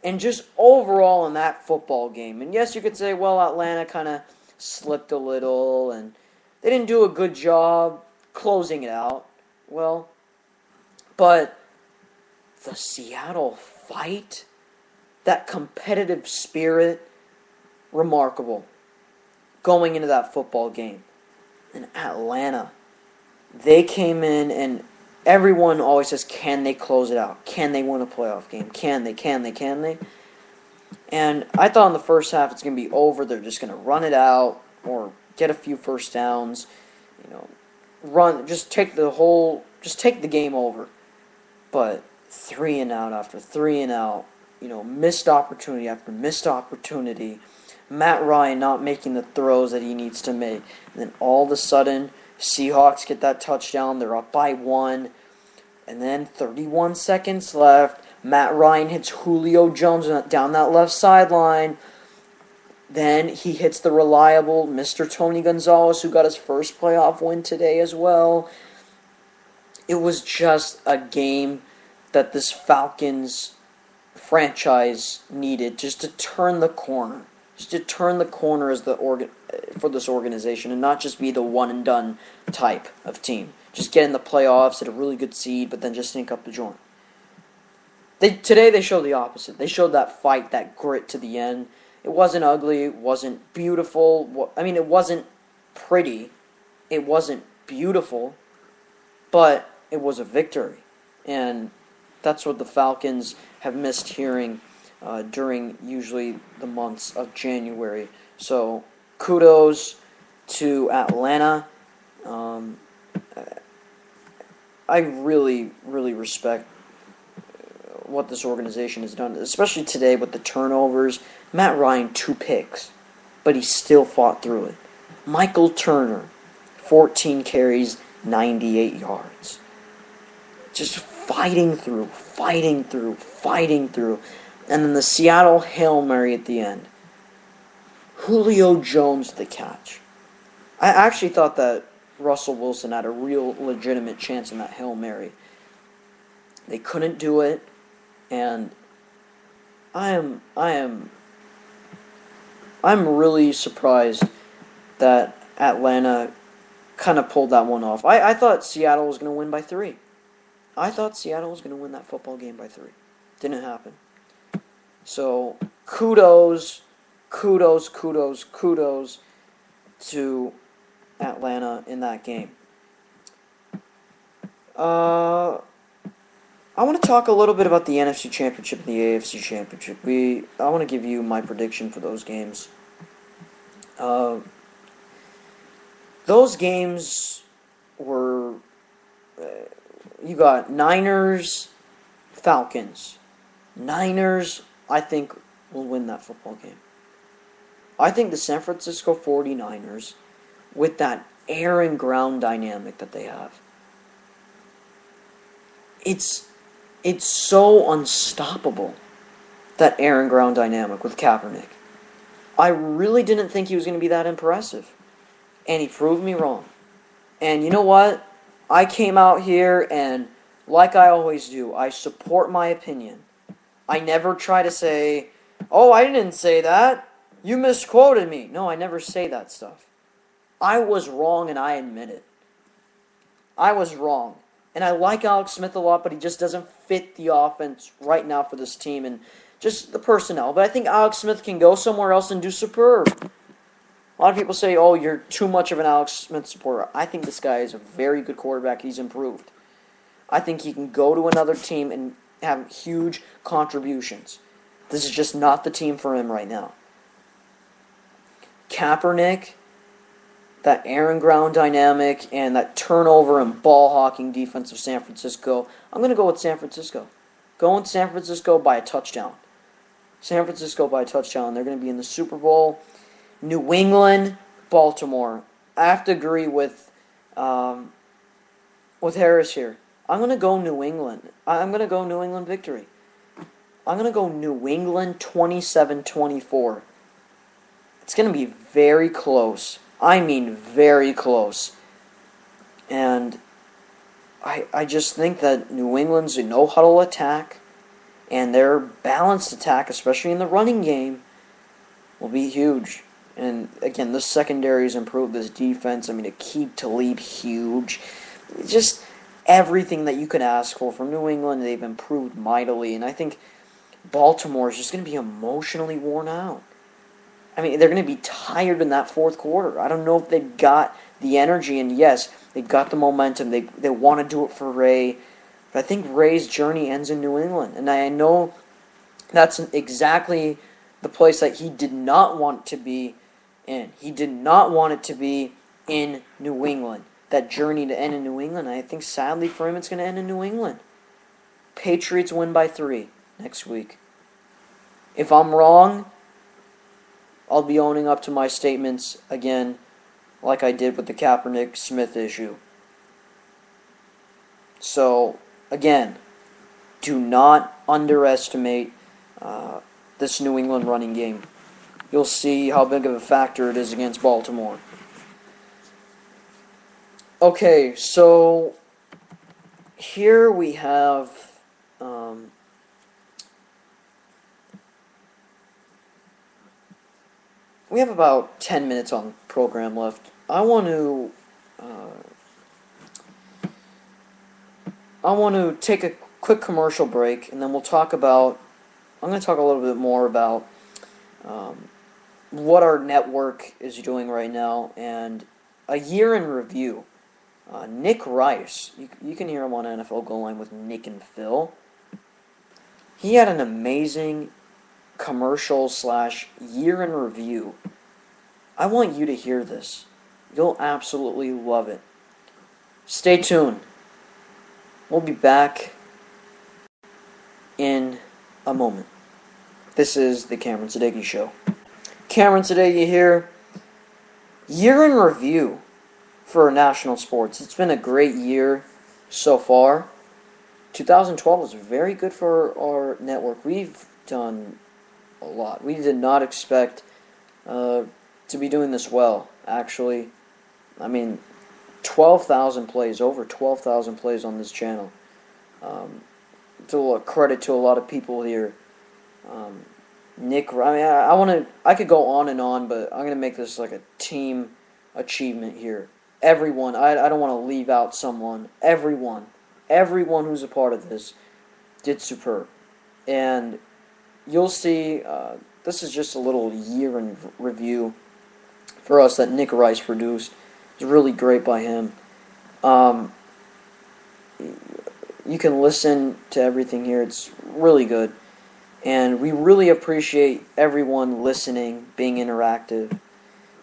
And just overall in that football game. And yes, you could say, well, Atlanta kind of slipped a little, and they didn't do a good job closing it out. Well, but the Seattle fight, that competitive spirit, remarkable. Going into that football game. And Atlanta, they came in, and everyone always says, can they close it out? Can they win a playoff game? Can they? And I thought in the first half it's going to be over. They're just going to run it out or get a few first downs. Take the game over. But 3 and out after 3 and out, missed opportunity after missed opportunity. Matt Ryan not making the throws that he needs to make. And then all of a sudden, Seahawks get that touchdown. They're up by 1. And then 31 seconds left. Matt Ryan hits Julio Jones down that left sideline. Then he hits the reliable Mr. Tony Gonzalez, who got his first playoff win today as well. It was just a game that this Falcons franchise needed just to turn the corner. Just to turn the corner as for this organization and not just be the one-and-done type of team. Just get in the playoffs at a really good seed, but then just sink up the joint. Today they showed the opposite. They showed that fight, that grit to the end. It wasn't ugly. It wasn't beautiful. It wasn't pretty. It wasn't beautiful. But it was a victory. And that's what the Falcons have missed hearing during usually the months of January. So kudos to Atlanta. I really, really respect what this organization has done, especially today with the turnovers. Matt Ryan, 2 picks, but he still fought through it. Michael Turner, 14 carries, 98 yards. Just fighting through. And then the Seattle Hail Mary at the end. Julio Jones the catch. I actually thought that Russell Wilson had a real legitimate chance in that Hail Mary. They couldn't do it, and I'm really surprised that Atlanta kind of pulled that one off. I thought Seattle was going to win by 3. I thought Seattle was going to win that football game by 3. Didn't happen. So, kudos to Atlanta in that game. I want to talk a little bit about the NFC Championship and the AFC Championship. I want to give you my prediction for those games. Those games were... you got Niners, Falcons. Niners, I think, will win that football game. I think the San Francisco 49ers, with that air and ground dynamic that they have, it's so unstoppable, that air and ground dynamic with Kaepernick. I really didn't think he was going to be that impressive. And he proved me wrong. And you know what? I came out here and, like I always do, I support my opinion. I never try to say, oh, I didn't say that. You misquoted me. No, I never say that stuff. I was wrong and I admit it. I was wrong. And I like Alex Smith a lot, but he just doesn't fit the offense right now for this team and just the personnel. But I think Alex Smith can go somewhere else and do superb. A lot of people say, oh, you're too much of an Alex Smith supporter. I think this guy is a very good quarterback. He's improved. I think he can go to another team and have huge contributions. This is just not the team for him right now. Kaepernick, that air and ground dynamic, and that turnover and ball hawking defense of San Francisco. I'm going to go with San Francisco. Going San Francisco by a touchdown. San Francisco by a touchdown. They're going to be in the Super Bowl. New England, Baltimore. I have to agree with Harris here. I'm going to go New England. I'm going to go New England victory. I'm going to go New England 27-24. It's going to be very close. I mean very close. And I just think that New England's a no-huddle attack and their balanced attack, especially in the running game, will be huge. And again, this secondary's improved, this defense. I mean, to keep Talib huge. Just everything that you could ask for from New England, they've improved mightily. And I think Baltimore is just going to be emotionally worn out. I mean, they're going to be tired in that fourth quarter. I don't know if they've got the energy, and yes, they've got the momentum. They want to do it for Ray. But I think Ray's journey ends in New England. And I know that's exactly the place that he did not want to be in. He did not want it to be in New England. That journey to end in New England. I think sadly for him it's going to end in New England. Patriots win by 3 next week. If I'm wrong, I'll be owning up to my statements again, like I did with the Kaepernick Smith issue. So, again, do not underestimate this New England running game. You'll see how big of a factor it is against Baltimore. Okay, so here we have about 10 minutes on the program left. I want to take a quick commercial break, and then we'll talk about. I'm going to talk a little bit more about what our network is doing right now and a year in review. Nick Rice, you can hear him on NFL Goal Line with Nick and Phil. He had an amazing commercial / year in review. I want you to hear this. You'll absolutely love it. Stay tuned. We'll be back in a moment. This is the Cameron Sadeghi Show. Cameron Sadeghi here. Year in review for national sports. It's been a great year so far. 2012 was very good for our network. We've done a lot. We did not expect to be doing this well, actually. I mean, 12,000 plays, over 12,000 plays on this channel. To credit to a lot of people here. Nick, I mean, I could go on and on, but I'm going to make this like a team achievement here. Everyone, I don't want to leave out someone. Everyone who's a part of this did superb. And you'll see, this is just a little year in review for us that Nick Rice produced. It's really great by him. You can listen to everything here. It's really good. And we really appreciate everyone listening, being interactive.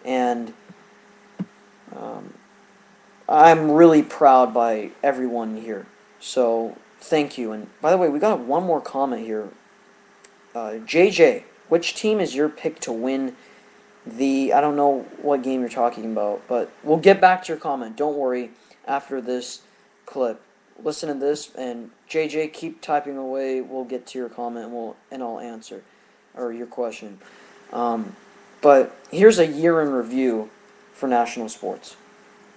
And I'm really proud by everyone here. So, thank you. And by the way, we got one more comment here. JJ, which team is your pick to win I don't know what game you're talking about, but we'll get back to your comment. Don't worry after this clip. Listen to this, and JJ, keep typing away. We'll get to your comment, and I'll answer, or your question. But here's a year in review for national sports.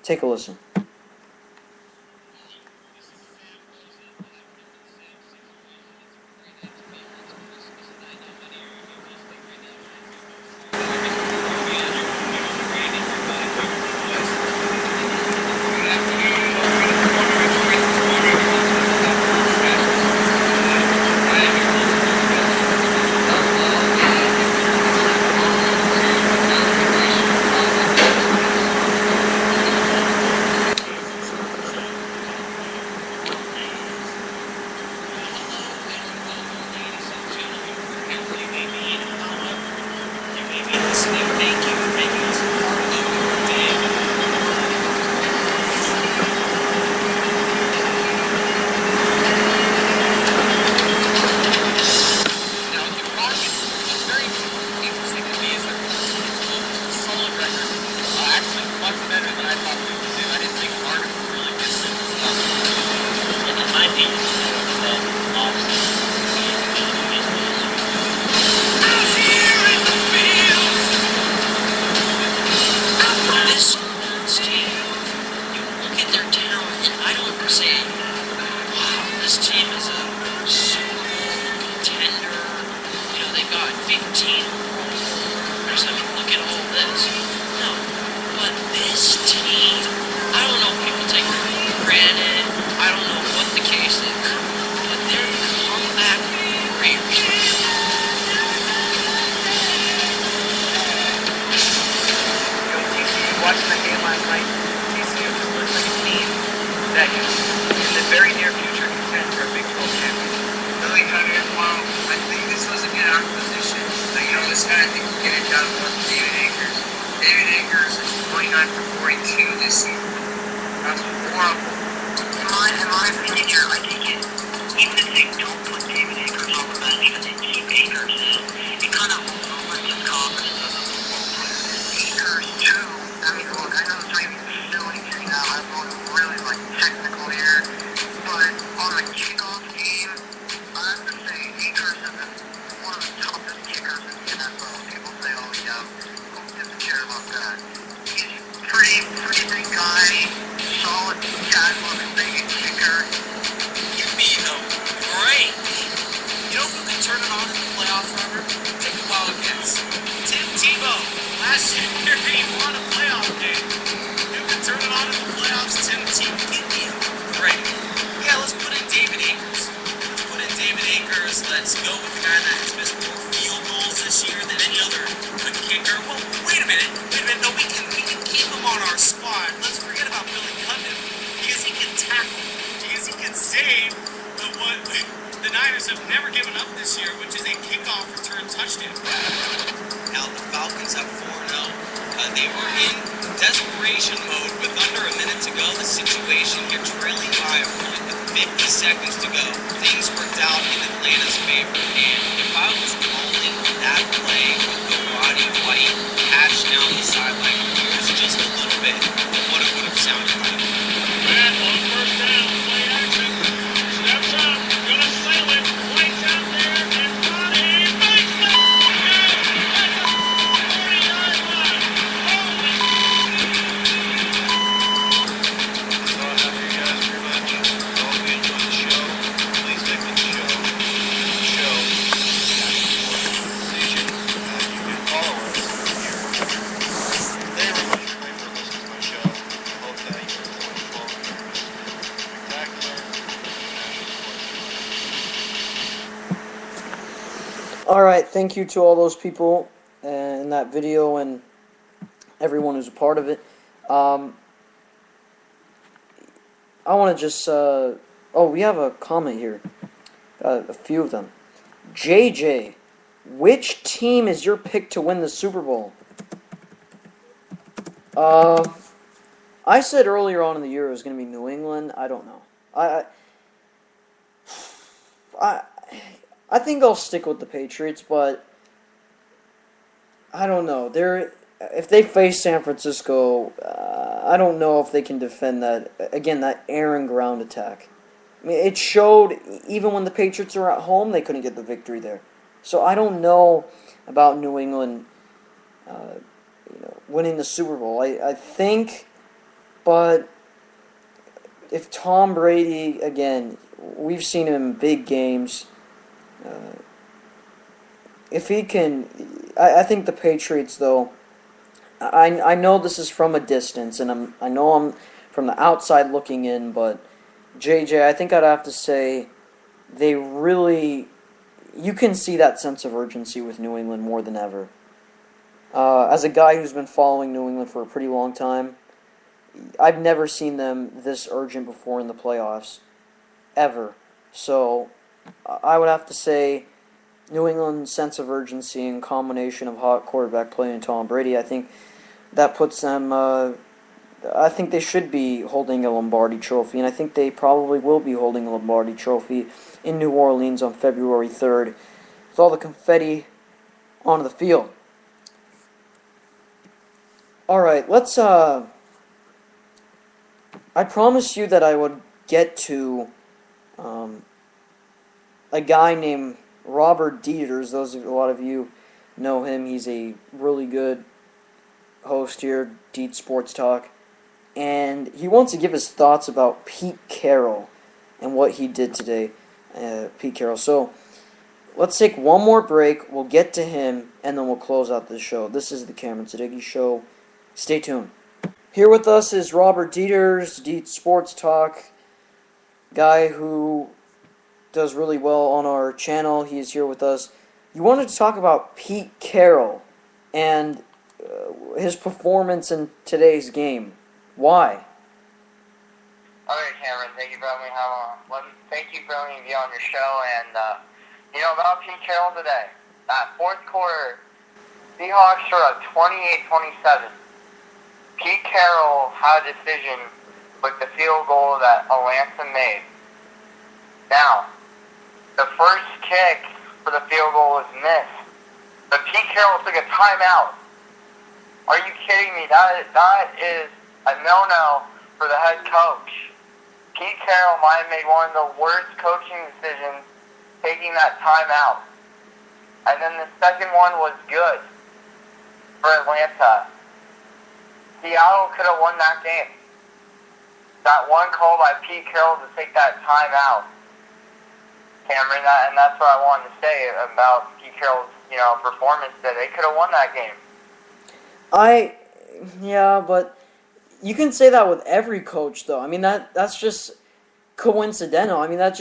Take a listen. said, I think we get it done with David Akers. David Akers is 29 for 42 this season. That's horrible. In my opinion here, I think even if they don't put David Akers on the bench and they keep Akers in, it kind of lowers his confidence as a football player. Akers, too, I mean, look, I know this might be a silly thing now. I'm going really, technical here. But on the kickoff team, I have to say Akers is one of the toughest kickers in the NFL. People say, oh, yeah, who doesn't care about that? He's a pretty big guy, solid, cat-looking big kicker. Give me the break. You know who can turn it on in the playoffs, Robert? Take the Wildcats. Tim Tebow. Last year, he won a playoff game. Who can turn it on in the playoffs? Tim Tebow. Give me a break. Yeah, let's put in David Akers. Let's go with the guy that has missed more field goals this year than any other good kicker. Well, wait a minute. No, we can keep him on our squad. Let's forget about Billy Cundiff because he can tackle, because he can save what the Niners have never given up this year, which is a kickoff return touchdown. Now the Falcons have 4-0. They were in desperation mode with under a minute to go. The situation here trailing by a point with 50 seconds to go. Things worked out in Atlanta's favor, and if I was calling that play with the Roddy White patch down the sideline, here's just a little bit of what it would have sounded like. Man, on first down, play action. Steps up, gonna sail it. White's out there, and Roddy makes it! At the 40-yard line. So I have you guys very much. I hope you enjoy the show. Please make the show. Station. You can follow us here. Thank you very much for listening to my show. I hope that you enjoy the 12 years. Spectacular. All right, thank you to all those people in that video and everyone who's a part of it. I want to just, we have a comment here. A few of them. JJ, which team is your pick to win the Super Bowl? I said earlier on in the year it was going to be New England. I don't know. I think I'll stick with the Patriots, but I don't know. If they face San Francisco, I don't know if they can defend that. Again, that air and ground attack. I mean, it showed even when the Patriots are at home, they couldn't get the victory there. So I don't know about New England, winning the Super Bowl. I think, but if Tom Brady, again, we've seen him in big games. If he can, I think the Patriots, though. I know this is from a distance, and I know I'm from the outside looking in, but JJ, I think I'd have to say they really, you can see that sense of urgency with New England more than ever. As a guy who's been following New England for a pretty long time, I've never seen them this urgent before in the playoffs, ever. So I would have to say New England's sense of urgency and combination of hot quarterback play and Tom Brady, I think that puts them, I think they should be holding a Lombardi Trophy, and I think they probably will be holding a Lombardi Trophy in New Orleans on February 3rd with all the confetti onto the field. Alright, let's, I promised you that I would get to a guy named Robert Dieters. A lot of you know him. He's a really good host here, Deet Sports Talk. And he wants to give his thoughts about Pete Carroll and what he did today, Pete Carroll. So let's take one more break. We'll get to him, and then we'll close out the show. This is the Cameron Sadeghi Show. Stay tuned. Here with us is Robert Dieters, Deet Sports Talk, guy who does really well on our channel. He is here with us. You wanted to talk about Pete Carroll and his performance in today's game. Why? Okay, Cameron, thank you for having me thank you for letting me be on your show. And, about Pete Carroll today. That fourth quarter, Seahawks are up 28-27. Pete Carroll had a decision with the field goal that Atlanta made. Now, the first kick for the field goal was missed, but Pete Carroll took a timeout. Are you kidding me? That is a no-no for the head coach. Pete Carroll might have made one of the worst coaching decisions taking that timeout. And then the second one was good for Atlanta. Seattle could have won that game. That one call by Pete Carroll to take that timeout, Cameron, and that's what I wanted to say about Pete Carroll's, performance. That they could have won that game. Yeah, but you can say that with every coach, though. I mean, that's just coincidental. I mean, that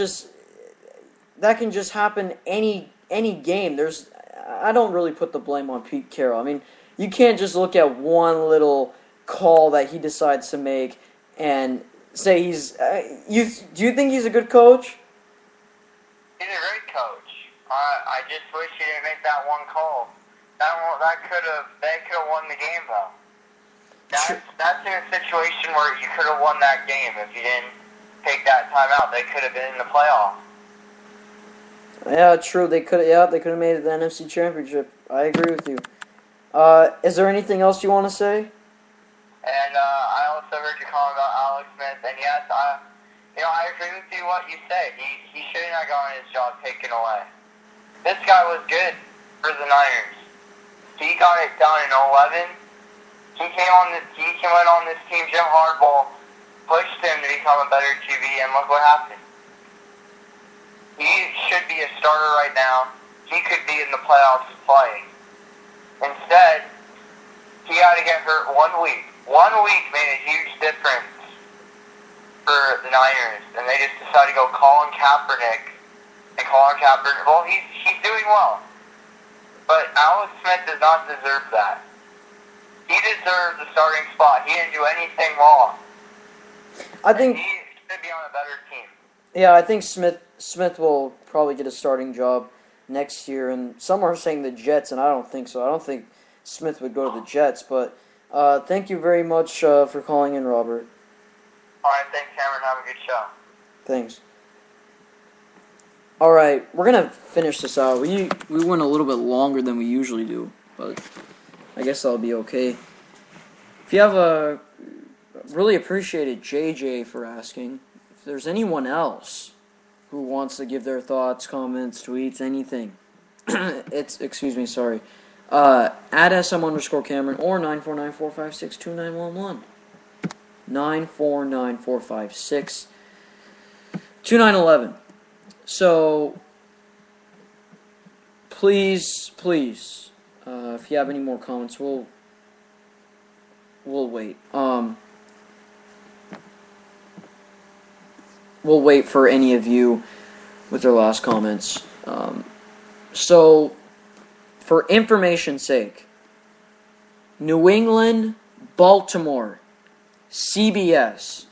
can just happen any game. I don't really put the blame on Pete Carroll. I mean, you can't just look at one little call that he decides to make and say he's. Do you think he's a good coach? He's a great coach. I just wish he didn't make that one call. They could have won the game, though. That's in a situation where you could have won that game if you didn't take that timeout. They could have been in the playoffs. Yeah, true. They could have made it to the NFC Championship. I agree with you. Is there anything else you want to say? And I also heard your comment about Alex Smith, and yes, I agree with you what you say. He shouldn't have gotten his job taken away. This guy was good for the Niners. He got it done in 2011. He went on this team. Jim Harbaugh pushed him to become a better QB, and look what happened. He should be a starter right now. He could be in the playoffs playing. Instead, he had to get hurt 1 week. 1 week made a huge difference for the Niners, and they just decided to go Colin Kaepernick. And Colin Kaepernick, well, he's doing well. But Alex Smith does not deserve that. He deserves the starting spot. He didn't do anything wrong. I think he should be on a better team. Yeah, I think Smith will probably get a starting job next year, and some are saying the Jets, and I don't think so. I don't think Smith would go to the Jets, but thank you very much for calling in, Robert. All right, thanks, Cameron. Have a good show. Thanks. All right, we're gonna finish this out. We went a little bit longer than we usually do, but I guess that'll be okay. If you have really appreciated JJ for asking. If there's anyone else who wants to give their thoughts, comments, tweets, anything, at SM_Cameron or 949-456-2911. 949-456-2911. So, please, if you have any more comments, we'll wait. We'll wait for any of you with their last comments. So, for information's sake, New England, Baltimore, CBS,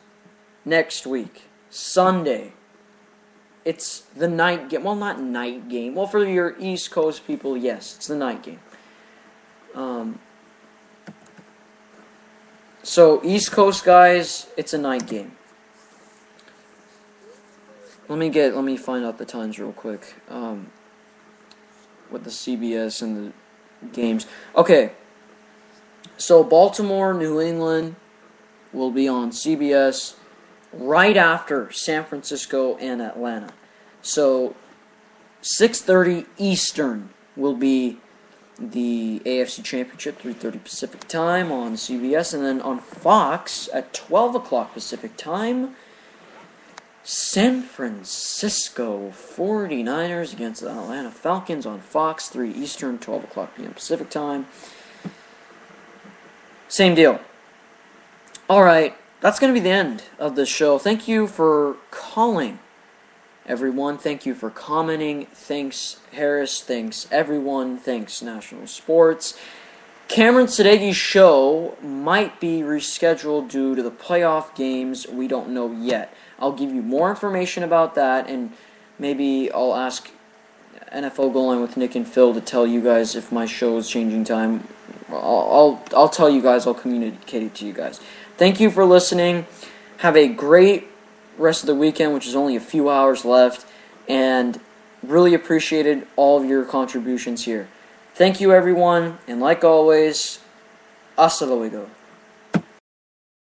next week, Sunday. It's the night game. Well, not night game. Well, for your East Coast people, yes, it's the night game. So, East Coast guys, it's a night game. Let me find out the times real quick. With the CBS and the games. Okay. So Baltimore, New England will be on CBS right after San Francisco and Atlanta. So 6:30 Eastern will be the AFC Championship, 3:30 Pacific time on CBS, and then on Fox at 12 o'clock Pacific time, San Francisco 49ers against the Atlanta Falcons on Fox, 3 Eastern, 12 o'clock p.m. Pacific time. Same deal. Alright, that's going to be the end of the show. Thank you for calling, everyone. Thank you for commenting. Thanks, Harris. Thanks, everyone. Thanks, National Sports. Cameron Sadeghi Show might be rescheduled due to the playoff games. We don't know yet. I'll give you more information about that, and maybe I'll ask NFL Goal Line with Nick and Phil to tell you guys if my show is changing time. I'll tell you guys. I'll communicate it to you guys. Thank you for listening. Have a great rest of the weekend, which is only a few hours left, and really appreciated all of your contributions here. Thank you, everyone, and like always, hasta luego.